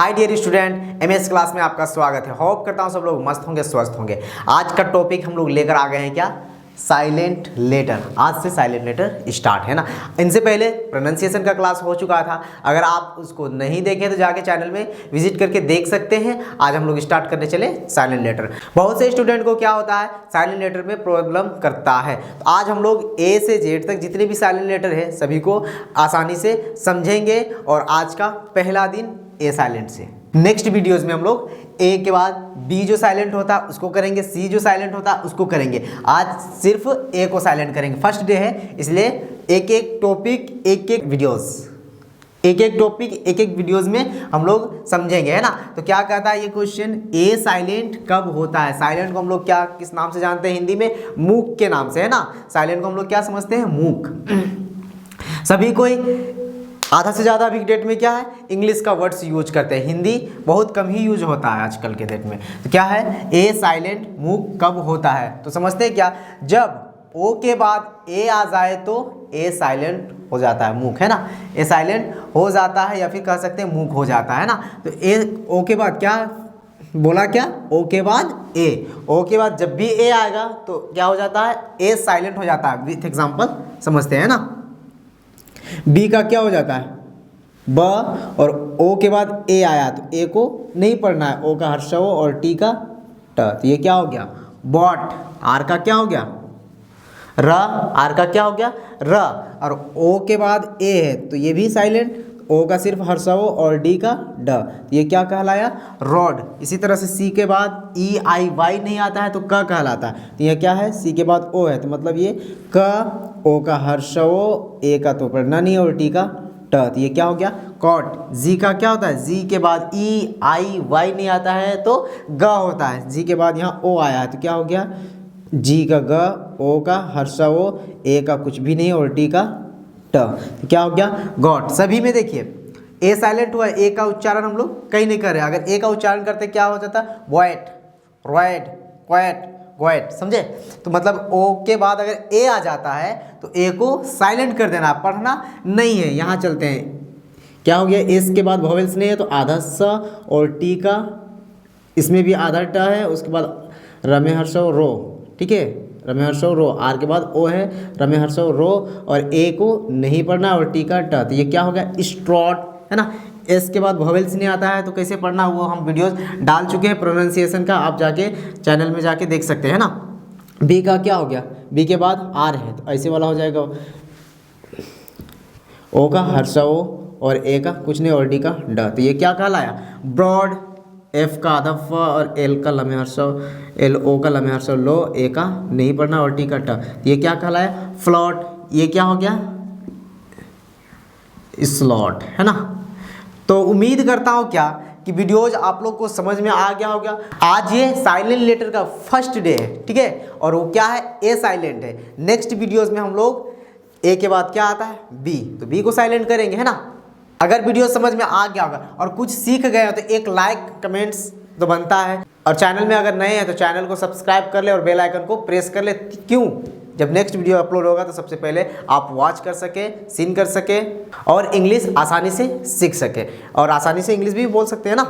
हाय dear student, MS class में आपका स्वागत है। होप करता हूँ सब लोग मस्त होंगे, स्वस्थ होंगे। आज का टॉपिक हम लोग लेकर आ गए हैं क्या, साइलेंट लेटर। आज से साइलेंट लेटर स्टार्ट है ना। इनसे पहले प्रोनाउंसिएशन का क्लास हो चुका था, अगर आप उसको नहीं देखें तो जाके चैनल में विजिट करके देख सकते हैं। आज हम लोग स्टार्ट करने चले साइलेंट लेटर। बहुत से स्टूडेंट को क्या होता है, साइलेंट लेटर में प्रॉब्लम करता है। तो आज हम लोग ए से जेड तक जितने भी साइलेंट लेटर है सभी को आसानी से समझेंगे। और आज का पहला दिन ए साइलेंट से। नेक्स्ट वीडियोस में हम लोग ए के बाद बी जो साइलेंट होता है उसको करेंगे, सी जो साइलेंट होता है उसको करेंगे। आज सिर्फ ए को साइलेंट करेंगे, फर्स्ट डे है इसलिए एक एक टॉपिक एक एक वीडियोस में हम लोग समझेंगे, है ना। तो क्या कहता है ये क्वेश्चन, ए साइलेंट कब होता है। साइलेंट को हम लोग क्या किस नाम से जानते हैं, हिंदी में मूक के नाम से, है ना। साइलेंट को हम लोग क्या समझते हैं, मूक। सभी कोई आधा से ज़्यादा अभी डेट में क्या है, इंग्लिश का वर्ड्स यूज करते हैं, हिंदी बहुत कम ही यूज होता है आजकल के डेट में। तो क्या है, ए साइलेंट मूक कब होता है, तो समझते हैं क्या, जब ओ के बाद ए आ जाए तो ए साइलेंट हो जाता है, मूक, है ना। ए साइलेंट हो जाता है या फिर कह सकते हैं मूक हो जाता है ना। तो ए ओ के बाद क्या बोला, क्या ओ के बाद ए, ओ के बाद जब भी ए आएगा तो क्या हो जाता है, ए साइलेंट हो जाता है। विथ एग्जाम्पल समझते हैं ना। बी का क्या हो जाता है, ब, और ओ के बाद ए आया तो ए को नहीं पढ़ना है, ओ का हर्षव और टी का ट, तो ये क्या हो गया, बॉट। आर का क्या हो गया, र, आर का क्या हो गया, र, और ओ के बाद ए है तो ये भी साइलेंट, ओ का सिर्फ हर्षव और डी का ड, तो ये क्या कहलाया, रॉड। इसी तरह से सी के बाद ई आई वाई नहीं आता है तो क कहलाता है, तो ये क्या है, सी के बाद ओ है तो मतलब ये क, ओ का हर्षव, ए का तो पढ़ना नहीं और टी का ट, तो ये क्या हो गया, कॉट। जी का क्या होता है, जी के बाद ई आई वाई नहीं आता है तो ग होता है, जी के बाद यहाँ ओ आया है तो क्या हो गया, जी का ग, ओ का हर्षव, ए का कुछ भी नहीं और टी का ट, तो क्या हो गया, गॉट। सभी में देखिए ए साइलेंट हुआ, ए का उच्चारण हम लोग कहीं नहीं कर रहे। अगर ए का उच्चारण करते क्या हो जाता है, वॉइट, रॉइड, क्वाइट, गोइट, समझे। तो मतलब ओ के बाद अगर ए आ जाता है तो ए को साइलेंट कर देना, पढ़ना नहीं है। यहाँ चलते हैं, क्या हो गया, एस के बाद वॉवेल्स नहीं है तो आधा स और टी का, इसमें भी आधा ट है, उसके बाद रमे हर्षव रो, ठीक है, रमे हर्षव रो। आर के बाद ओ है, रमे हर्षव रो, और ए को नहीं पढ़ना और टी का ट, तो ये क्या हो गया, स्ट्रॉट, है ना। एस के बाद वॉवेल्स नहीं आता है तो कैसे पढ़ना, वो हम वीडियोस डाल चुके हैं प्रोनाउंसिएशन का, आप जाके चैनल में जाके देख सकते हैं ना। बी का क्या हो गया, बी के बाद आर है तो ऐसे वाला हो जाएगा, ओ का हर्षव और ए का कुछ नहीं और डी का ड, तो ये क्या कहलाया, ब्रॉड। एफ का आधा फ और एल का लम्हे हर्षव, एल ओ का लम्हे हर्षव लो, ए का नहीं पढ़ना और टी का ट, तो ये क्या कहलाया, फ्लॉट। ये क्या हो गया, स्लॉट, है ना। तो उम्मीद करता हूँ क्या कि वीडियोज आप लोग को समझ में आ गया होगा। आज ये साइलेंट लेटर का फर्स्ट डे है, ठीक है, और वो क्या है, ए साइलेंट है। नेक्स्ट वीडियोज में हम लोग ए के बाद क्या आता है, बी, तो बी को साइलेंट करेंगे, है ना। अगर वीडियो समझ में आ गया होगा और कुछ सीख गए हो तो एक लाइक कमेंट्स तो बनता है, और चैनल में अगर नए हैं तो चैनल को सब्सक्राइब कर ले और बेल आइकन को प्रेस कर ले। क्यों, जब नेक्स्ट वीडियो अपलोड होगा तो सबसे पहले आप वॉच कर सके, सीन कर सके और इंग्लिश आसानी से सीख सके, और आसानी से इंग्लिश भी बोल सकते हैं ना।